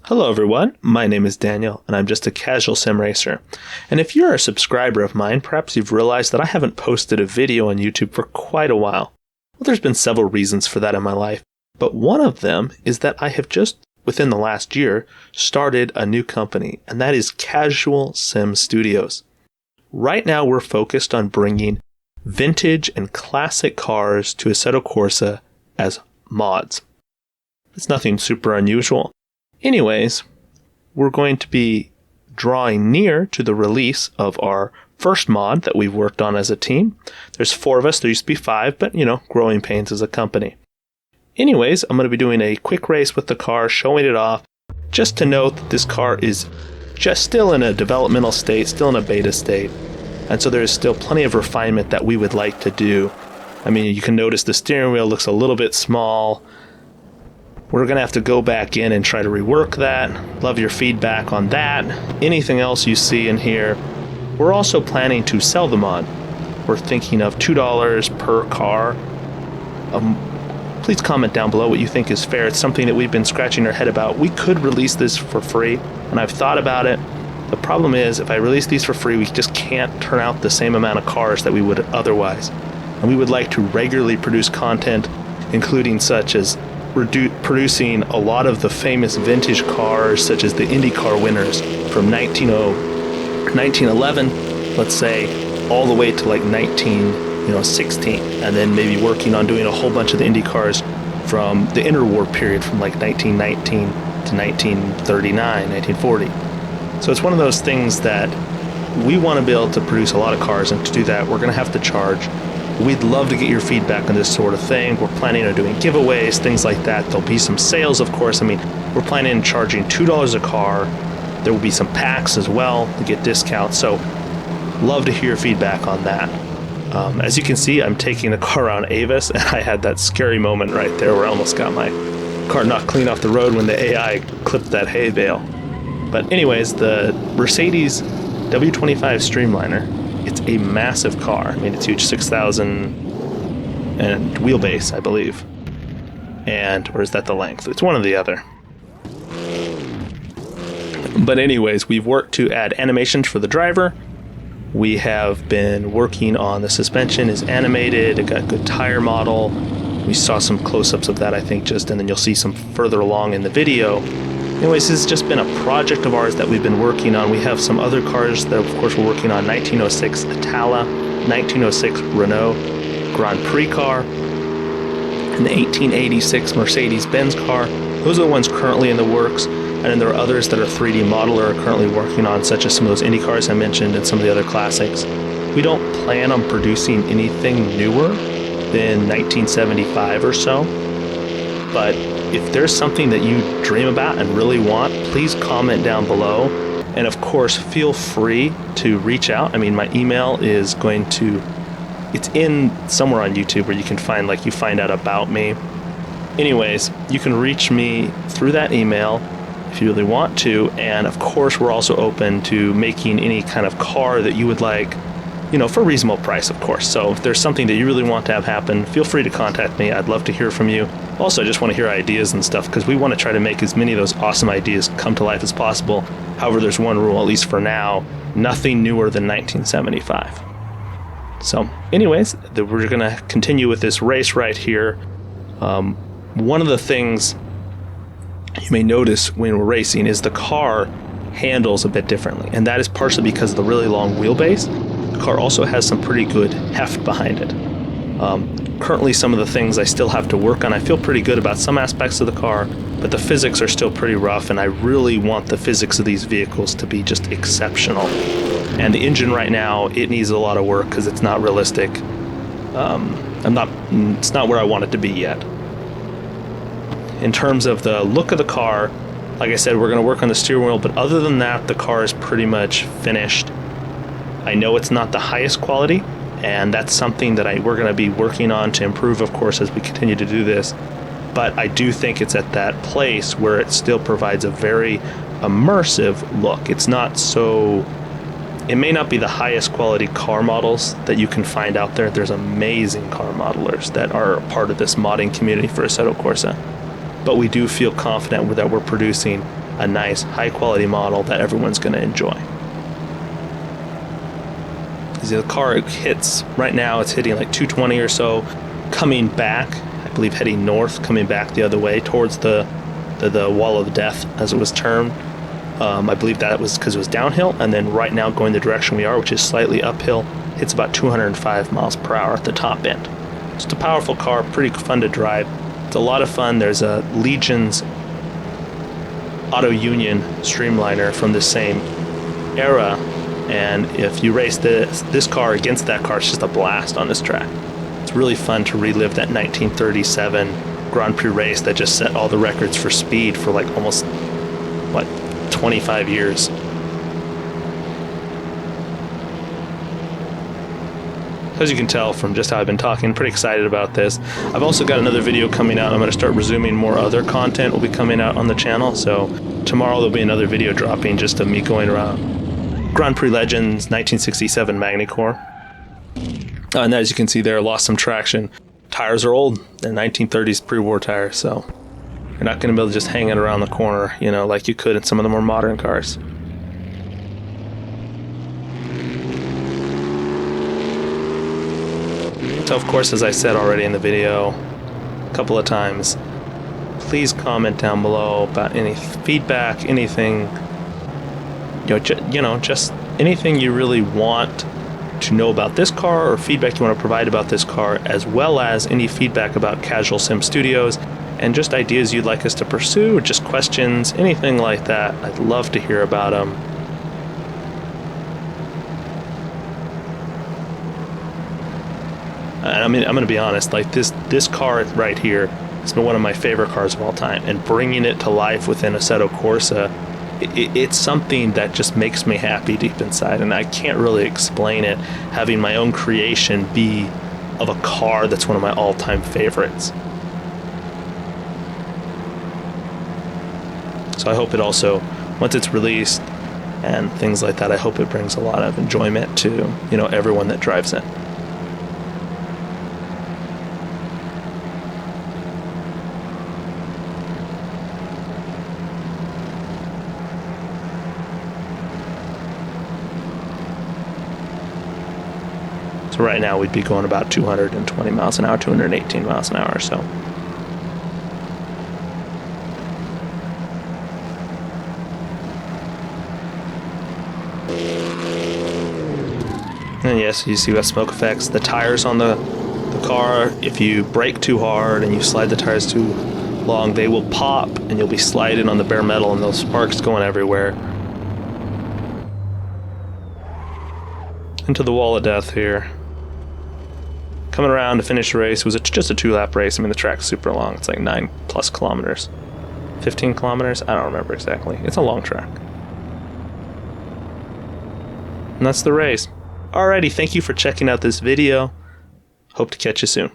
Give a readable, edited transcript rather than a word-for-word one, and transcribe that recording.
Hello everyone, my name is Daniel, and I'm just a casual sim racer. And if you're a subscriber of mine, perhaps you've realized that I haven't posted a video on YouTube for quite a while. Well, there's been several reasons for that in my life, but one of them is that I have just, within the last year, started a new company, and that is Casual Sim Studios. Right now we're focused on bringing vintage and classic cars to Assetto Corsa as mods. It's nothing super unusual. Anyways, we're going to be drawing near to the release of our first mod that we've worked on as a team. There's 4 of us. There used to be 5, but, growing pains as a company. Anyways, I'm going to be doing a quick race with the car, showing it off, just to note that this car is just still in a developmental state, still in a beta state. And so there's still plenty of refinement that we would like to do. I mean, you can notice the steering wheel looks a little bit small. We're going to have to go back in and try to rework that. Love your feedback on that. Anything else you see in here. We're also planning to sell the mod. We're thinking of $2 per car. Please comment down below what you think is fair. It's something that we've been scratching our head about. We could release this for free, and I've thought about it. The problem is, if I release these for free, we just can't turn out the same amount of cars that we would otherwise. And we would like to regularly produce content, including such as producing a lot of the famous vintage cars, such as the IndyCar winners from 1911, let's say, all the way to like 1916, and then maybe working on doing a whole bunch of the Indy cars from the interwar period, from like 1919 to 1939, 1940. So it's one of those things that we want to be able to produce a lot of cars, and to do that, we're going to have to charge. We'd love to get your feedback on this sort of thing. We're planning on doing giveaways, things like that. There'll be some sales, of course. I mean, we're planning on charging $2 a car. There will be some packs as well to get discounts. So love to hear your feedback on that. As you can see, I'm taking the car around Avus, and I had that scary moment right there where I almost got my car knocked clean off the road when the AI clipped that hay bale. But anyways, the Mercedes W25 Streamliner, it's a massive car. I mean, it's huge, 6,000 and wheelbase, I believe. Or is that the length? It's one or the other. But anyways, we've worked to add animations for the driver. We have been working on the suspension is animated. It got good tire model. We saw some close-ups of that, I think, and then you'll see some further along in the video. Anyways, this has just been a project of ours that we've been working on. We have some other cars that, of course, we're working on. 1906 Itala, 1906 Renault Grand Prix car, and the 1886 Mercedes-Benz car. Those are the ones currently in the works. And then there are others that are 3D modeler are currently working on, such as some of those Indy cars I mentioned and some of the other classics. We don't plan on producing anything newer than 1975 or so. But if there's something that you dream about and really want, please comment down below. And of course, feel free to reach out. I mean, my email is it's in somewhere on YouTube where you can find, you find out about me. Anyways, you can reach me through that email if you really want to. And of course, we're also open to making any kind of car that you would like, for a reasonable price, of course. So if there's something that you really want to have happen, feel free to contact me. I'd love to hear from you. Also, I just want to hear ideas and stuff, because we want to try to make as many of those awesome ideas come to life as possible. However, there's one rule, at least for now: nothing newer than 1975. So anyways, we're going to continue with this race right here. One of the things you may notice when we're racing is the car handles a bit differently, and that is partially because of the really long wheelbase. The car also has some pretty good heft behind it. Currently, some of the things I still have to work on. I feel pretty good about some aspects of the car, but the physics are still pretty rough, and I really want the physics of these vehicles to be just exceptional. And the engine right now, it needs a lot of work because it's not realistic. It's not where I want it to be yet. In terms of the look of the car, like I said, we're going to work on the steering wheel, but other than that, the car is pretty much finished. I know it's not the highest quality, and that's something that we're going to be working on to improve, of course, as we continue to do this. But I do think it's at that place where it still provides a very immersive look. It's not so... It may not be the highest quality car models that you can find out there. There's amazing car modelers that are a part of this modding community for Assetto Corsa. But we do feel confident that we're producing a nice, high-quality model that everyone's going to enjoy. The car hits, right now it's hitting like 220 or so, coming back, I believe heading north, coming back the other way towards the wall of death, as it was termed. I believe that was because it was downhill, and then right now going the direction we are, which is slightly uphill, hits about 205 miles per hour at the top end. Just a powerful car, pretty fun to drive. It's a lot of fun. There's a Legion's Auto Union Streamliner from the same era, and if you race this car against that car, it's just a blast on this track. It's really fun to relive that 1937 Grand Prix race that just set all the records for speed for like almost, 25 years. As you can tell from just how I've been talking, pretty excited about this. I've also got another video coming out. I'm going to start resuming more other content will be coming out on the channel. So tomorrow there'll be another video dropping just of me going around Grand Prix Legends 1967 Magny-Cours. And as you can see there, lost some traction. Tires are old. They're 1930s pre-war tires, so you're not going to be able to just hang it around the corner, like you could in some of the more modern cars. So of course, as I said already in the video a couple of times, please comment down below about any feedback, anything, just anything you really want to know about this car or feedback you want to provide about this car, as well as any feedback about Casual Sim Studios and just ideas you'd like us to pursue, or just questions, anything like that. I'd love to hear about them. And I'm going to be honest, like this car right here has been one of my favorite cars of all time, and bringing it to life within Assetto Corsa, it's something that just makes me happy deep inside, and I can't really explain it, having my own creation be of a car that's one of my all-time favorites. So I hope it also, once it's released and things like that, I hope it brings a lot of enjoyment to, everyone that drives it. So right now we'd be going about 220 miles an hour, 218 miles an hour or so. And yes, you see that smoke effects. The tires on the car, if you brake too hard and you slide the tires too long, they will pop and you'll be sliding on the bare metal and those sparks going everywhere. Into the wall of death here. Coming around to finish the race. It was just a 2-lap race. I mean, the track's super long. It's like 9+ kilometers. 15 kilometers? I don't remember exactly. It's a long track. And that's the race. Alrighty, thank you for checking out this video. Hope to catch you soon.